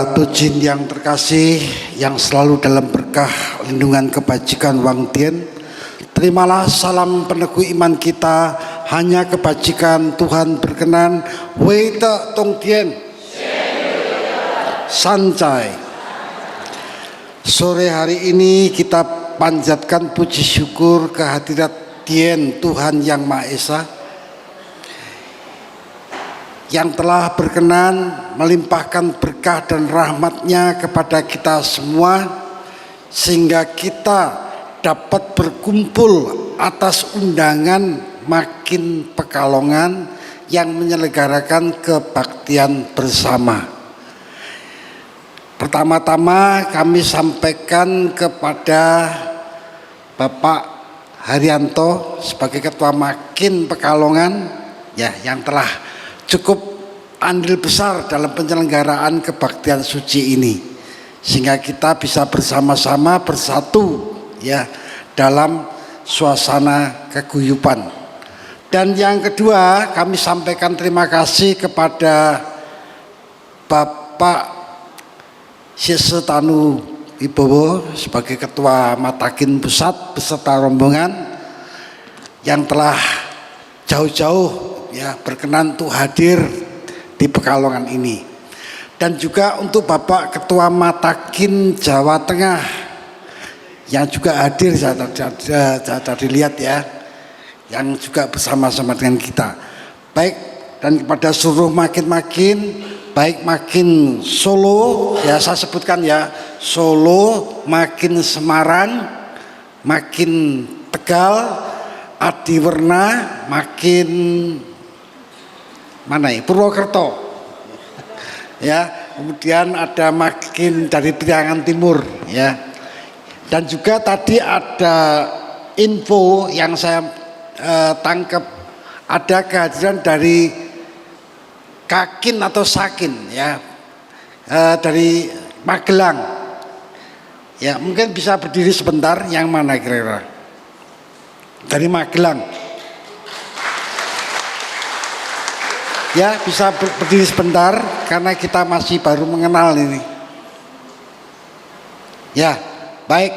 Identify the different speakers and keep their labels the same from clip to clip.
Speaker 1: Para Tujin yang terkasih, yang selalu dalam berkah lindungan kebajikan Wang Tien, terimalah salam peneguh iman kita, hanya kebajikan Tuhan berkenan. Wei Te Tong Tien Sancai. Sore hari ini kita panjatkan puji syukur kehadirat Tien Tuhan Yang Maha Esa, yang telah berkenan melimpahkan berkah dan rahmat-Nya kepada kita semua, sehingga kita dapat berkumpul atas undangan Makin Pekalongan yang menyelenggarakan kebaktian bersama. Pertama-tama kami sampaikan kepada Bapak Haryanto sebagai Ketua Makin Pekalongan, ya, yang telah cukup andil besar dalam penyelenggaraan kebaktian suci ini, sehingga kita bisa bersama-sama bersatu, ya, dalam suasana keguyupan. Dan yang kedua, kami sampaikan terima kasih kepada Bapak Sesetanu Wibowo sebagai Ketua Matakin Pusat beserta rombongan yang telah jauh-jauh, ya, berkenan untuk hadir di Pekalongan ini. Dan juga untuk Bapak Ketua Matakin Jawa Tengah yang juga hadir, saya tadi lihat, ya, yang juga bersama-sama dengan kita. Baik, dan kepada seluruh makin-makin, baik Makin Solo, ya saya sebutkan, ya, Solo, Makin Semarang, Makin Tegal, Adiwerna, Makin mana ya, Purwokerto, ya, kemudian ada Makin dari Priangan Timur, ya, dan juga tadi ada info yang saya tangkap, ada kehadiran dari Kakin atau Sakin, ya, dari Magelang, ya, mungkin bisa berdiri sebentar, yang mana kira-kira dari Magelang? Ya, bisa berdiri sebentar karena kita masih baru mengenal ini. Ya, baik,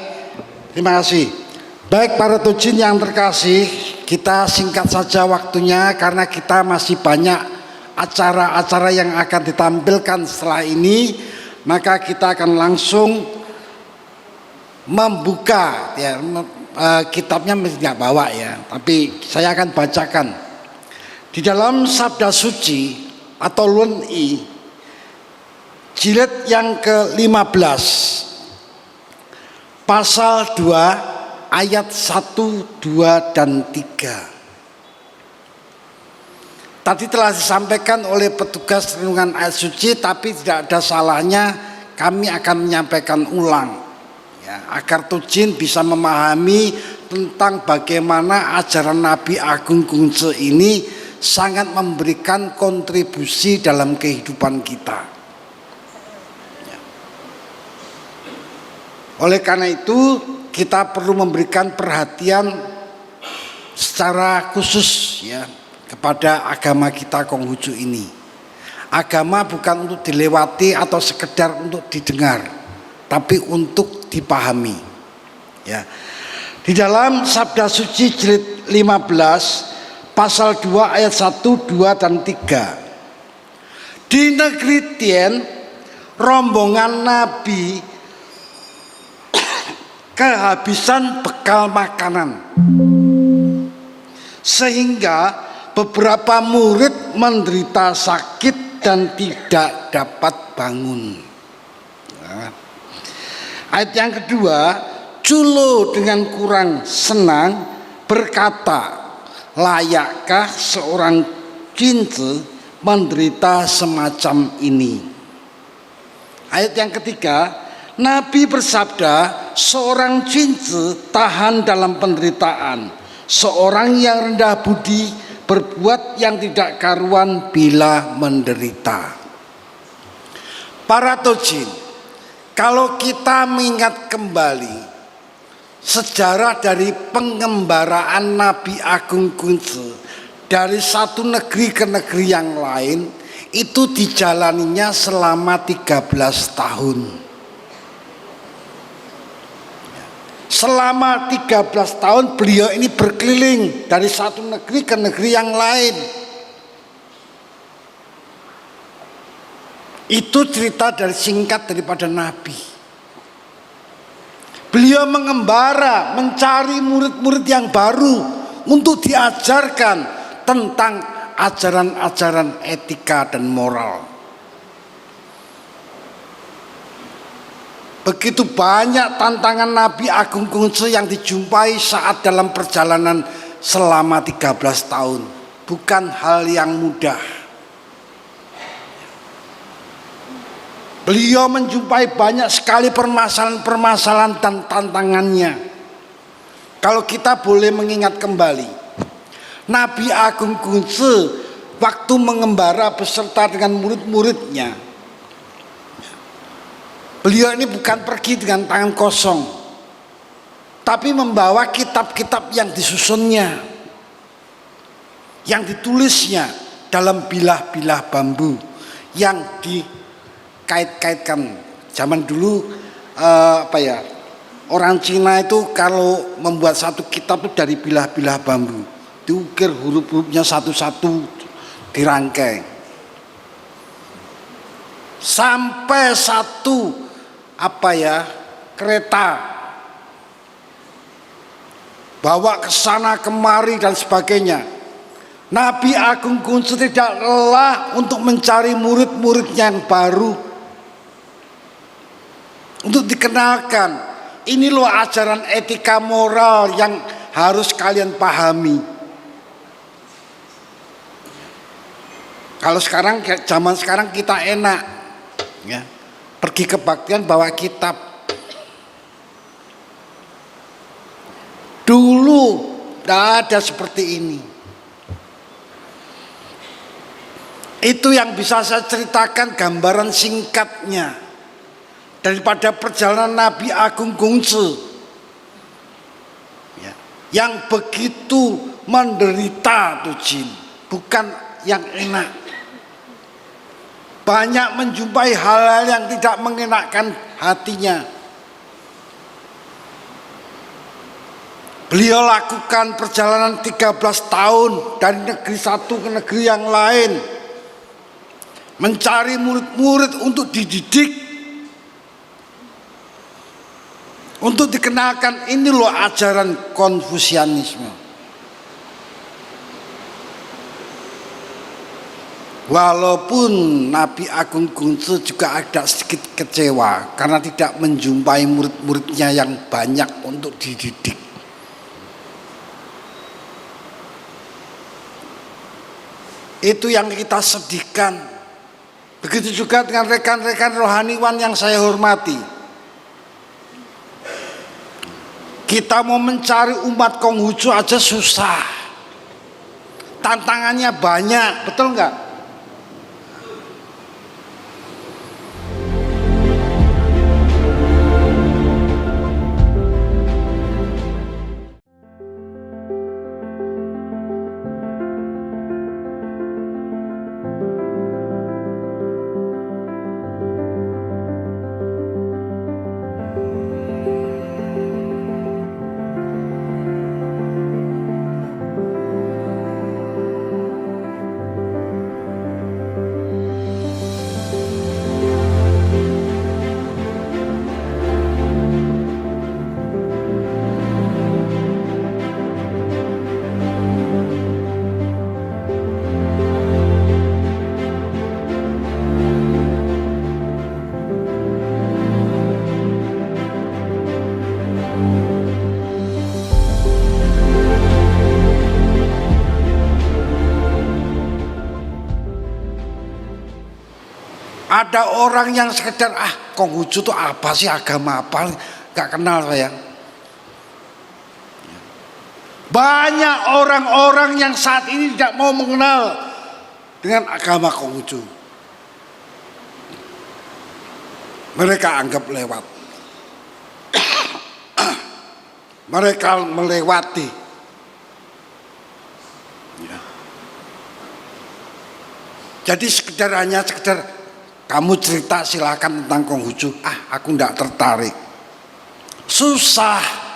Speaker 1: terima kasih. Baik para Tujin yang terkasih, kita singkat saja waktunya karena kita masih banyak acara-acara yang akan ditampilkan setelah ini, maka kita akan langsung membuka, ya, kitabnya tidak bawa, ya, tapi saya akan bacakan. Di dalam Sabda Suci atau Lun I jilid yang ke-15 pasal 2 ayat 1, 2, dan 3. Tadi telah disampaikan oleh petugas renungan ayat suci, tapi tidak ada salahnya kami akan menyampaikan ulang, ya, agar Tujin bisa memahami tentang bagaimana ajaran Nabi Agung Kungce ini sangat memberikan kontribusi dalam kehidupan kita. Oleh karena itu, kita perlu memberikan perhatian secara khusus, ya, kepada agama kita Konghucu ini. Agama bukan untuk dilewati atau sekedar untuk didengar, tapi untuk dipahami, ya. Di dalam Sabda Suci jilid 15 pasal 2 ayat 1, 2, dan 3. Di negeri Tien, rombongan Nabi kehabisan bekal makanan, sehingga beberapa murid menderita sakit dan tidak dapat bangun. Nah, ayat yang kedua, Culo dengan kurang senang berkata, layakkah seorang Cince menderita semacam ini? Ayat yang ketiga, Nabi bersabda, seorang Cince tahan dalam penderitaan, seorang yang rendah budi berbuat yang tidak karuan bila menderita. Para Tujin, kalau kita mengingat kembali sejarah dari pengembaraan Nabi Agung Kungce dari satu negeri ke negeri yang lain, itu dijalaninya selama 13 tahun. Selama 13 tahun beliau ini berkeliling dari satu negeri ke negeri yang lain. Itu cerita dari singkat daripada Nabi. Beliau mengembara, mencari murid-murid yang baru untuk diajarkan tentang ajaran-ajaran etika dan moral. Begitu banyak tantangan Nabi Agung Kungcu yang dijumpai saat dalam perjalanan selama 13 tahun. Bukan hal yang mudah. Beliau menjumpai banyak sekali permasalahan-permasalahan dan tantangannya. Kalau kita boleh mengingat kembali, Nabi Agung Kungcu waktu mengembara beserta dengan murid-muridnya, beliau ini bukan pergi dengan tangan kosong, tapi membawa kitab-kitab yang disusunnya, yang ditulisnya dalam bilah-bilah bambu yang dikait-kaitkan. Zaman dulu orang Cina itu kalau membuat satu kitab itu dari bilah-bilah bambu, diukir huruf-hurufnya satu-satu, dirangkai sampai satu kereta bawa ke sana kemari dan sebagainya. Nabi Agung Kungcu tidak lelah untuk mencari murid-murid yang baru untuk dikenalkan. Ini loh ajaran etika moral yang harus kalian pahami. Kalau sekarang, zaman sekarang kita enak, ya, pergi kebaktian bawa kitab. Dulu tidak ada seperti ini. Itu yang bisa saya ceritakan gambaran singkatnya daripada perjalanan Nabi Agung Kungcu, ya, yang begitu menderita tuh jin, bukan yang enak. Banyak menjumpai hal-hal yang tidak mengenakan hatinya. Beliau lakukan perjalanan 13 tahun dari negeri satu ke negeri yang lain, mencari murid-murid untuk dididik, untuk dikenalkan ini loh ajaran Konfusianisme. Walaupun Nabi Agung Kungcu juga agak sedikit kecewa karena tidak menjumpai murid-muridnya yang banyak untuk dididik. Itu yang kita sedihkan. Begitu juga dengan rekan-rekan rohaniwan yang saya hormati. Kita mau mencari umat Konghucu aja susah. Tantangannya banyak, betul nggak? Ada orang yang sekedar Konghucu itu apa sih, agama apa, gak kenal saya. Banyak orang-orang yang saat ini tidak mau mengenal dengan agama Konghucu. Mereka anggap lewat. Mereka melewati. Jadi hanya sekedar kamu cerita silakan tentang Konghucu. Aku enggak tertarik. Susah.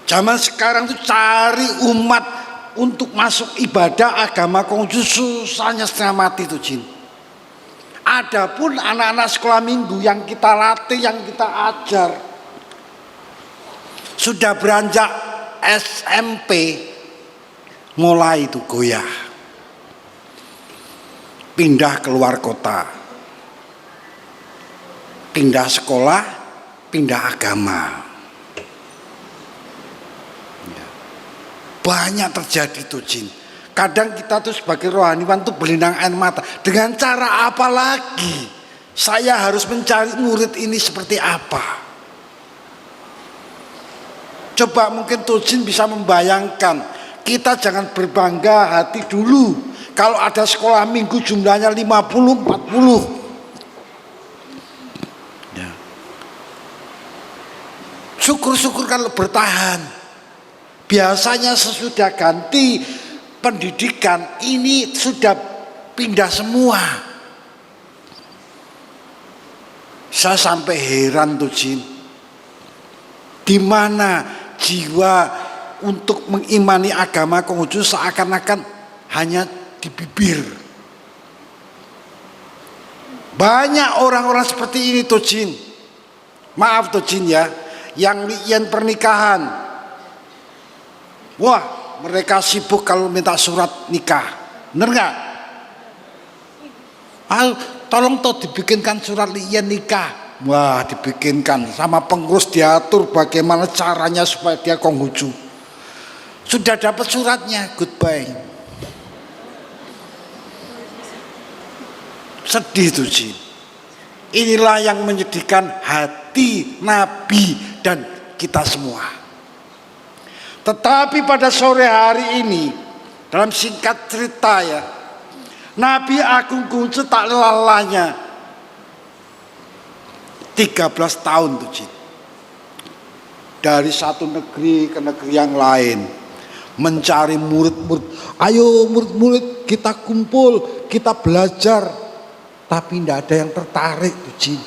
Speaker 1: Zaman sekarang tuh cari umat untuk masuk ibadah agama Konghucu susahnya setengah mati tuh Jin. Adapun anak-anak sekolah minggu yang kita latih, yang kita ajar, sudah beranjak SMP, mulai itu goyah, pindah keluar kota, pindah sekolah, pindah agama. Banyak terjadi tuh Jin. Kadang kita tuh sebagai rohaniwan tuh berlinang air mata. Dengan cara apa lagi saya harus mencari murid ini seperti apa? Coba mungkin tuh Jin bisa membayangkan. Kita jangan berbangga hati dulu kalau ada sekolah minggu jumlahnya 50-40. Ya. Syukur-syukur kalau bertahan. Biasanya sesudah ganti pendidikan ini sudah pindah semua. Saya sampai heran tuh Jin. Di mana jiwa untuk mengimani agama Konghucu seakan-akan hanya di bibir. Banyak orang-orang seperti ini tuh Jin. Maaf tuh Jin ya, yang pernikahan. Wah, mereka sibuk kalau minta surat nikah. Bener nggak? Tolong toh dibikinkan surat lian nikah. Wah, dibikinkan sama pengurus, diatur bagaimana caranya supaya dia Konghucu. Sudah dapat suratnya, goodbye. Sedih tuh Jin. Inilah yang menyedihkan hati Nabi dan kita semua. Tetapi pada sore hari ini, dalam singkat cerita ya, Nabi Agung Konghucu tak lelahnya 13 tahun tuh Jin. Dari satu negeri ke negeri yang lain, mencari murid-murid. Ayo murid-murid kita kumpul, kita belajar. Tapi tidak ada yang tertarik tuh Jin.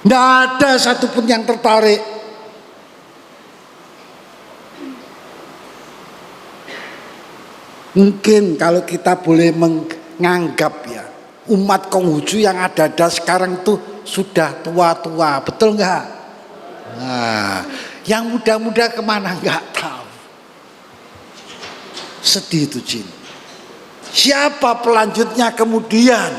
Speaker 1: Tidak ada satupun yang tertarik. Mungkin kalau kita boleh menganggap ya, umat Konghucu yang ada sekarang tuh sudah tua-tua, betul nggak? Nah, yang muda-muda kemana nggak tahu. Sedih tuh Jin. Siapa pelanjutnya kemudian?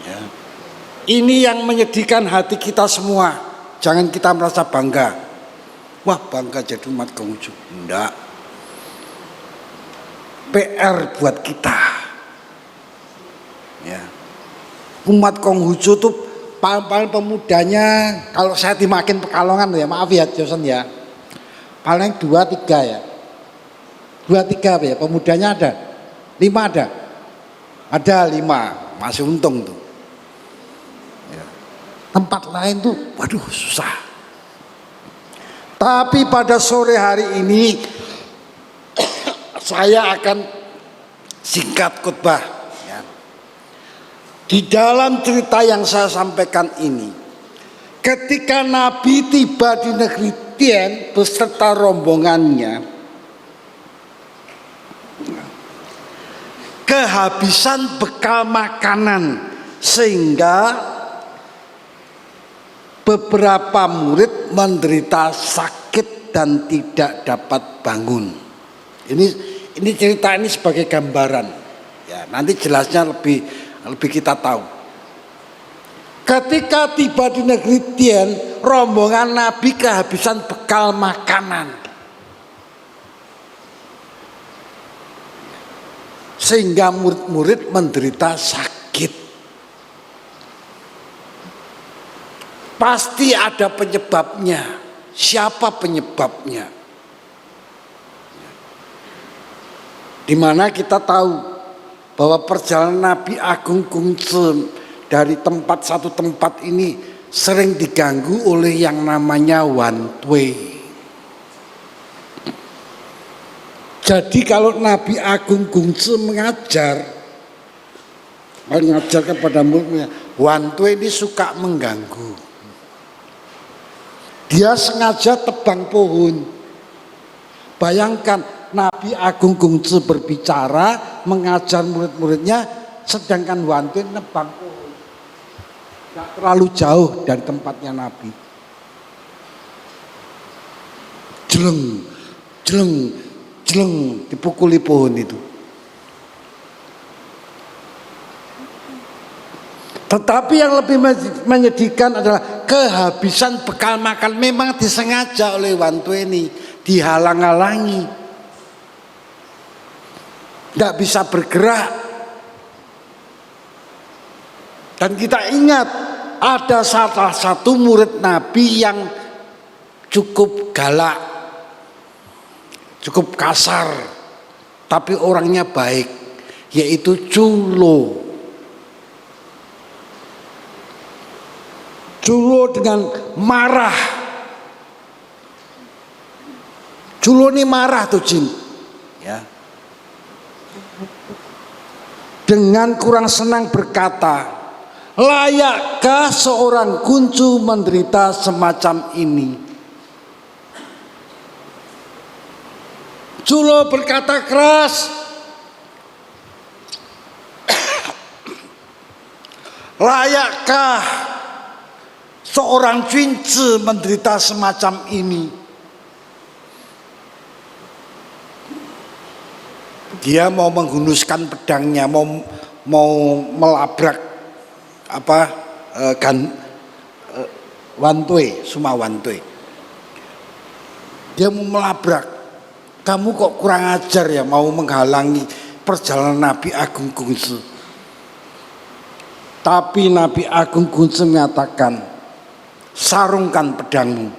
Speaker 1: Ya. Ini yang menyedihkan hati kita semua. Jangan kita merasa bangga. Wah, bangga jadi umat Konghucu. Enggak. PR buat kita. Ya. Umat Konghucu tuh paling pemudanya, kalau saya dimakin Pekalongan ya, maaf ya Josen ya. Paling 2-3 ya. 2-3 apa ya, pemudanya ada? 5 ada? Ada 5, masih untung tuh. Ya. Tempat lain tuh, waduh susah. Tapi pada sore hari ini saya akan singkat khotbah ya. Di dalam cerita yang saya sampaikan ini, ketika Nabi tiba di negeri Tien beserta rombongannya, kehabisan bekal makanan sehingga beberapa murid menderita sakit dan tidak dapat bangun. Ini cerita ini sebagai gambaran. Ya, nanti jelasnya lebih kita tahu. Ketika tiba di negeri Tien, rombongan Nabi kehabisan bekal makanan. Sehingga murid-murid menderita sakit. Pasti ada penyebabnya. Siapa penyebabnya? Dimana kita tahu bahwa perjalanan Nabi Agung Konghucu dari satu tempat ini sering diganggu oleh yang namanya one way. Jadi kalau Nabi Agung Gungse mengajar kepada muridnya, Wantu ini suka mengganggu. Dia sengaja tebang pohon. Bayangkan Nabi Agung Gungse berbicara, mengajar murid-muridnya, sedangkan Wantu ini nebang pohon. Tidak terlalu jauh dari tempatnya Nabi. Jeleng, jeleng, jeleng, dipukuli pohon itu. Tetapi yang lebih menyedihkan adalah kehabisan bekal makan. Memang disengaja oleh Wantu ini, dihalang-halangi, tidak bisa bergerak. Dan kita ingat ada salah satu murid Nabi yang cukup galak, cukup kasar, tapi orangnya baik, yaitu Culo. Culo dengan marah. Culo ini marah tuh Jin, ya. Dengan kurang senang berkata, layakkah seorang kuncu menderita semacam ini? Culo berkata keras, layakkah seorang Cuince menderita semacam ini? Dia mau menghunuskan pedangnya, mau melabrak Wantue, Suma Wantue. Dia mau melabrak. Kamu kok kurang ajar ya, mau menghalangi perjalanan Nabi Agung Gungse. Tapi Nabi Agung Gungse menyatakan, sarungkan pedangmu.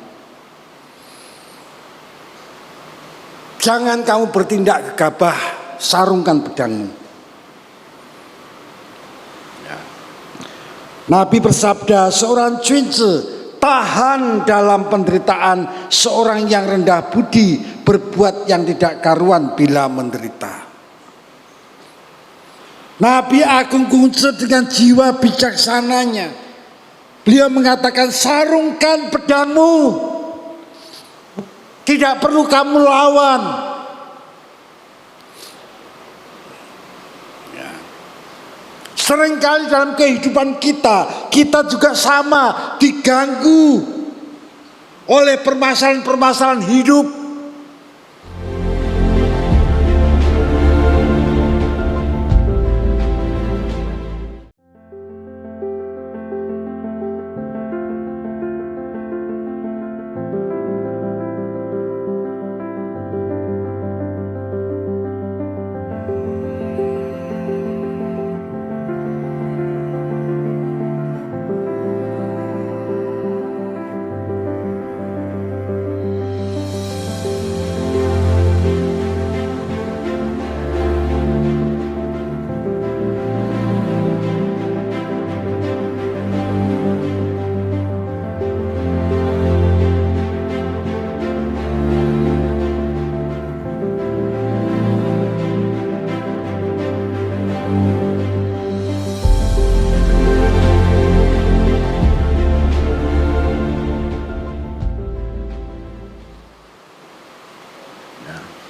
Speaker 1: Jangan kamu bertindak gegabah, sarungkan pedangmu. Ya. Nabi bersabda, seorang Cuince tahan dalam penderitaan, seorang yang rendah budi berbuat yang tidak karuan bila menderita. Nabi Agung Gungse dengan jiwa bijaksananya, beliau mengatakan, sarungkan pedangmu, tidak perlu kamu lawan. Seringkali dalam kehidupan kita juga sama, diganggu oleh permasalahan-permasalahan hidup.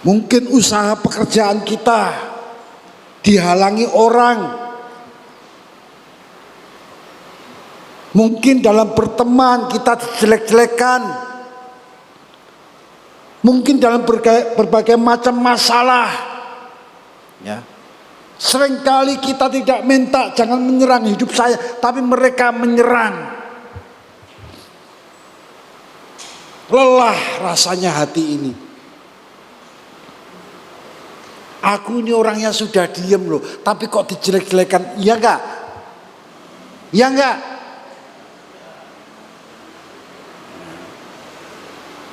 Speaker 1: Mungkin usaha pekerjaan kita dihalangi orang. Mungkin dalam berteman kita dijelek-jelekan. Mungkin dalam berbagai macam masalah. Ya. Seringkali kita tidak minta jangan menyerang hidup saya, tapi mereka menyerang. Lelah rasanya hati ini. Aku ini orangnya sudah diem loh, tapi kok dijelek-jelekan, iya enggak? Iya enggak?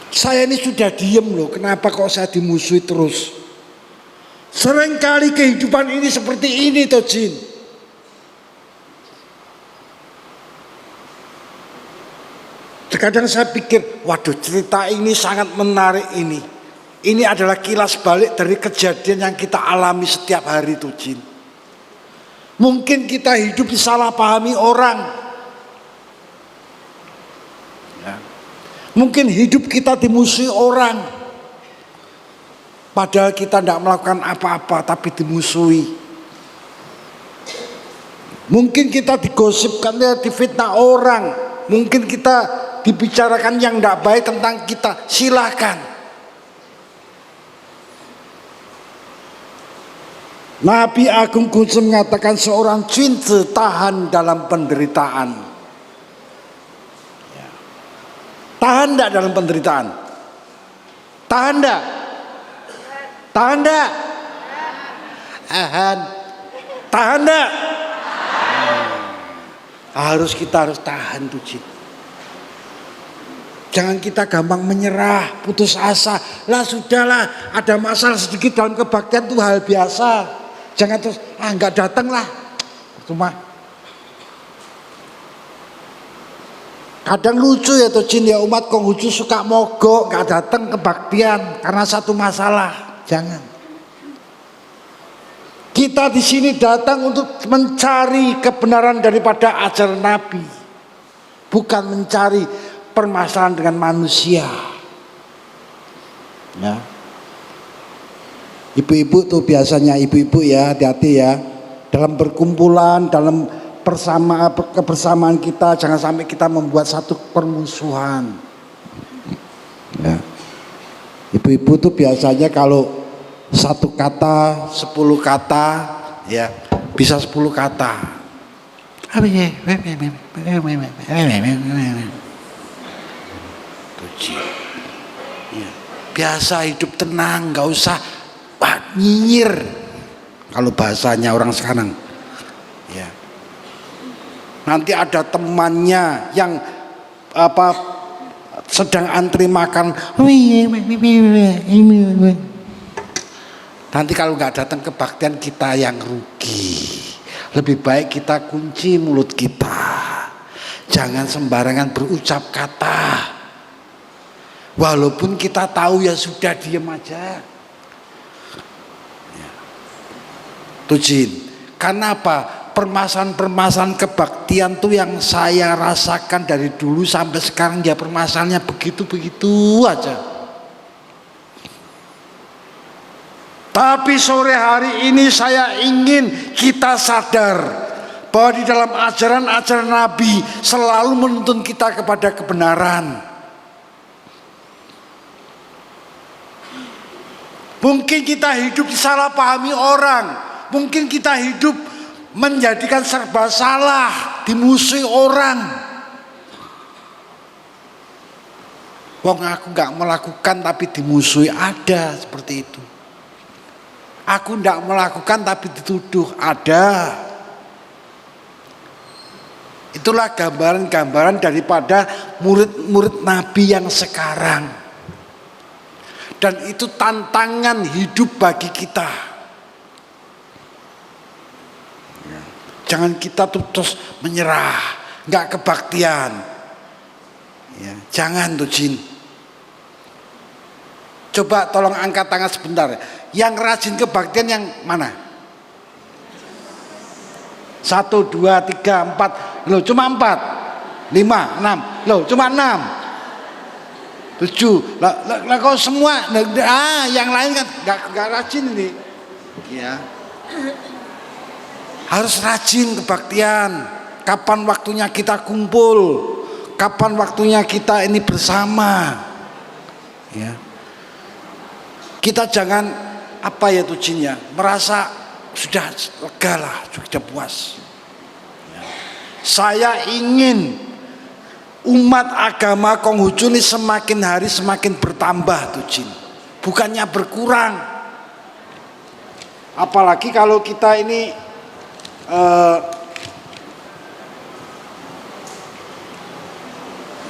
Speaker 1: Saya ini sudah diem loh, kenapa kok saya dimusuhi terus? Seringkali kehidupan ini seperti ini toh Jin. Terkadang saya pikir, waduh cerita ini sangat menarik ini. Ini adalah kilas balik dari kejadian yang kita alami setiap hari tuh Jin. Mungkin kita hidup disalahpahami orang. Ya. Mungkin hidup kita dimusuhi orang. Padahal kita tidak melakukan apa-apa tapi dimusuhi. Mungkin kita digosipkan, difitnah orang. Mungkin kita dibicarakan yang tidak baik tentang kita. Silahkan. Nabi Agung Gunsun mengatakan seorang jin tahan dalam penderitaan. Tahan tidak dalam penderitaan? Tahan tidak? Tahan tidak? Tahan tidak? Kita harus tahan tuh jin. Jangan kita gampang menyerah, putus asa. Lah sudahlah, ada masalah sedikit dalam kebaktian itu hal biasa. Jangan terus, enggak datang lah. Cuma kadang lucu ya tuh jin ya, umat Konghucu suka mogok, enggak datang kebaktian karena satu masalah. Jangan. Kita di sini datang untuk mencari kebenaran daripada ajaran Nabi, bukan mencari permasalahan dengan manusia. Ya. Ibu-ibu tuh biasanya ibu-ibu ya, hati-hati ya. Dalam berkumpulan, dalam kebersamaan kita, jangan sampai kita membuat satu permusuhan. Ya. Ibu-ibu tuh biasanya kalau satu kata, 10 kata, ya bisa 10 kata. Biasa hidup tenang, nggak usah nyinyir. Kalau bahasanya orang sekarang, ya. Nanti ada temannya yang sedang antri makan. Nanti kalau nggak datang kebaktian kita yang rugi. Lebih baik kita kunci mulut kita. Jangan sembarangan berucap kata. Walaupun kita tahu ya sudah, diam aja. Tujin, karena apa? Permasalahan-permasalahan kebaktian tuh yang saya rasakan dari dulu sampai sekarang ya permasalahannya begitu-begitu aja. Tapi sore hari ini saya ingin kita sadar bahwa di dalam ajaran-ajaran Nabi selalu menuntun kita kepada kebenaran. Mungkin kita hidup disalahpahami orang. Mungkin kita hidup menjadikan serba salah, dimusuhi orang. Wong aku gak melakukan tapi dimusuhi, ada seperti itu. Aku gak melakukan tapi dituduh, ada. Itulah gambaran-gambaran daripada murid-murid Nabi yang sekarang. Dan itu tantangan hidup bagi kita. Jangan kita terus menyerah, nggak kebaktian. Ya, jangan tuh jin. Coba tolong angkat tangan sebentar. Yang rajin kebaktian yang mana? 1, 2, 3, 4. Loh cuma 4, 5, 6. Loh cuma 6, 7. Lah kok semua? Yang lain kan nggak rajin ini. Ya. Harus rajin kebaktian. Kapan waktunya kita kumpul? Kapan waktunya kita ini bersama? Ya. Kita jangan merasa sudah lega lah, sudah puas. Ya. Saya ingin umat agama Konghucu ini semakin hari semakin bertambah tuh jin, bukannya berkurang. Apalagi kalau kita ini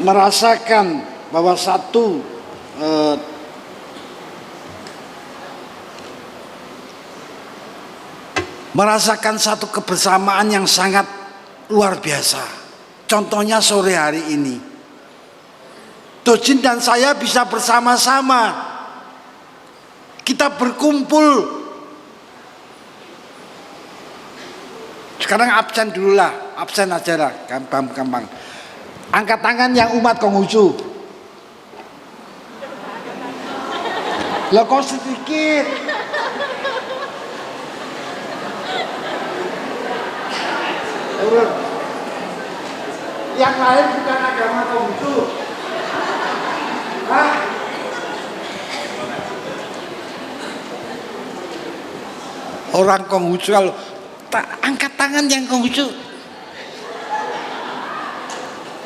Speaker 1: merasakan bahwa merasakan satu kebersamaan yang sangat luar biasa. Contohnya sore hari ini, Dojin dan saya bisa bersama-sama Kita berkumpul. Sekarang absen dulu lah, absen aja lah, gampang-gampang. Angkat tangan yang umat Konghucu. Lah kok sedikit? Yang lain bukan agama Konghucu. Hah? Orang Konghucu kalau angkat tangan yang Konghucu.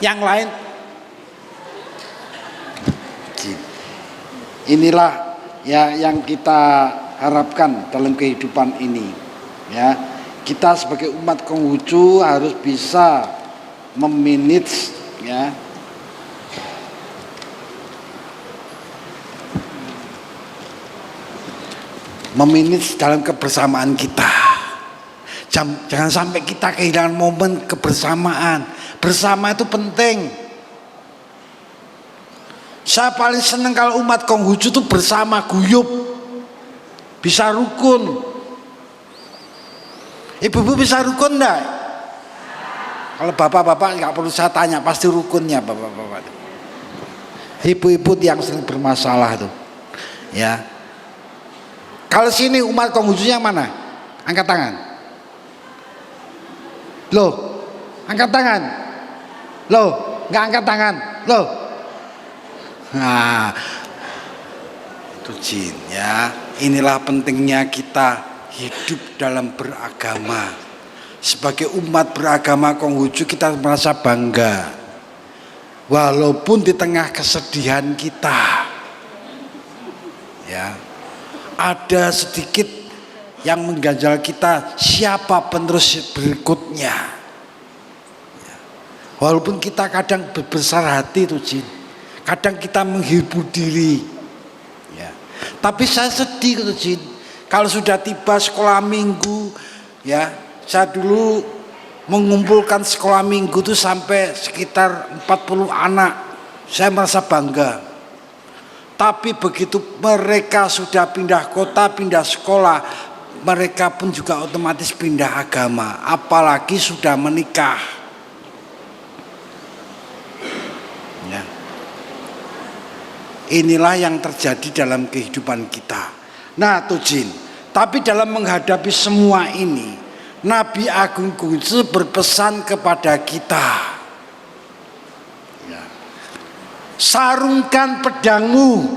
Speaker 1: Yang lain. Inilah ya yang kita harapkan dalam kehidupan ini. Ya, kita sebagai umat Konghucu harus bisa memanage ya. Memanage dalam kebersamaan kita. Jangan sampai kita kehilangan momen kebersamaan. Bersama itu penting. Saya paling senang kalau umat Konghucu itu bersama, guyup, bisa rukun. Ibu-ibu bisa rukun enggak? Kalau bapak-bapak nggak perlu saya tanya, pasti rukunnya bapak-bapak. Ibu-ibu yang sering bermasalah tuh, ya. Kalau sini umat Konghucu yang mana? Angkat tangan. Loh, angkat tangan. Loh, nggak angkat tangan. Loh. Nah, itu jin ya. Inilah pentingnya kita hidup dalam beragama. Sebagai umat beragama Konghucu kita merasa bangga. Walaupun di tengah kesedihan kita. Ya. Ada sedikit yang mengganjal kita, siapa penerus berikutnya. Walaupun kita kadang berbesar hati itu jin, kadang kita menghibur diri ya. Tapi saya sedih itu jin, kalau sudah tiba sekolah minggu ya. Saya dulu mengumpulkan sekolah minggu itu sampai sekitar 40 anak, saya merasa bangga. Tapi begitu mereka sudah pindah kota, pindah sekolah, mereka pun juga otomatis pindah agama, apalagi sudah menikah. Ya. Inilah yang terjadi dalam kehidupan kita. Nah, tuh jin. Tapi dalam menghadapi semua ini, Nabi Agung Konghucu berpesan kepada kita. Sarungkan pedangmu,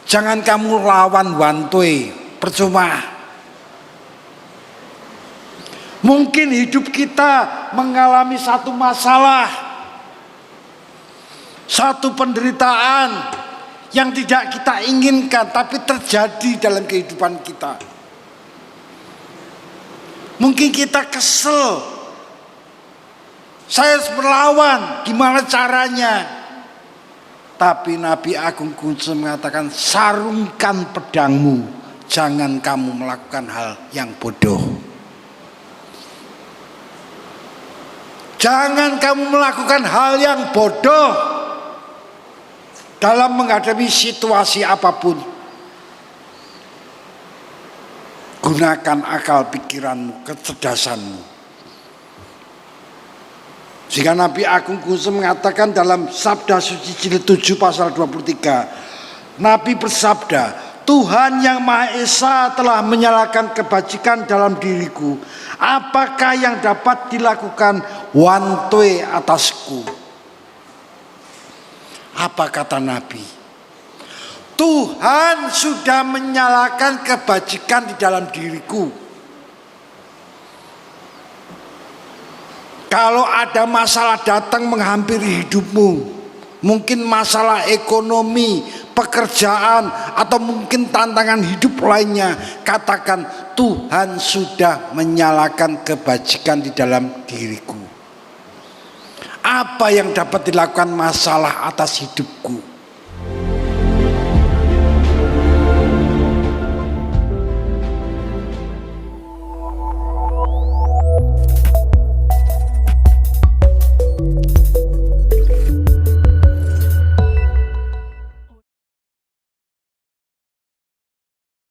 Speaker 1: jangan kamu lawan wantui, percuma. Mungkin hidup kita mengalami satu masalah, satu penderitaan yang tidak kita inginkan, tapi terjadi dalam kehidupan kita. Mungkin kita kesel, saya harus melawan, gimana caranya? Tapi Nabi Agung Konghucu mengatakan, sarungkan pedangmu, jangan kamu melakukan hal yang bodoh. Jangan kamu melakukan hal yang bodoh dalam menghadapi situasi apapun. Gunakan akal pikiranmu, kecerdasanmu. Jika Nabi Agung Konghucu mengatakan dalam Sabda Suci Jilid 7 pasal 23, Nabi bersabda, Tuhan yang Maha Esa telah menyalakan kebajikan dalam diriku. Apakah yang dapat dilakukan wantui atasku? Apa kata Nabi? Tuhan sudah menyalakan kebajikan di dalam diriku. Kalau ada masalah datang menghampiri hidupmu, mungkin masalah ekonomi, pekerjaan, atau mungkin tantangan hidup lainnya, katakan Tuhan sudah menyalakan kebajikan di dalam diriku. Apa yang dapat dilakukan masalah atas hidupku?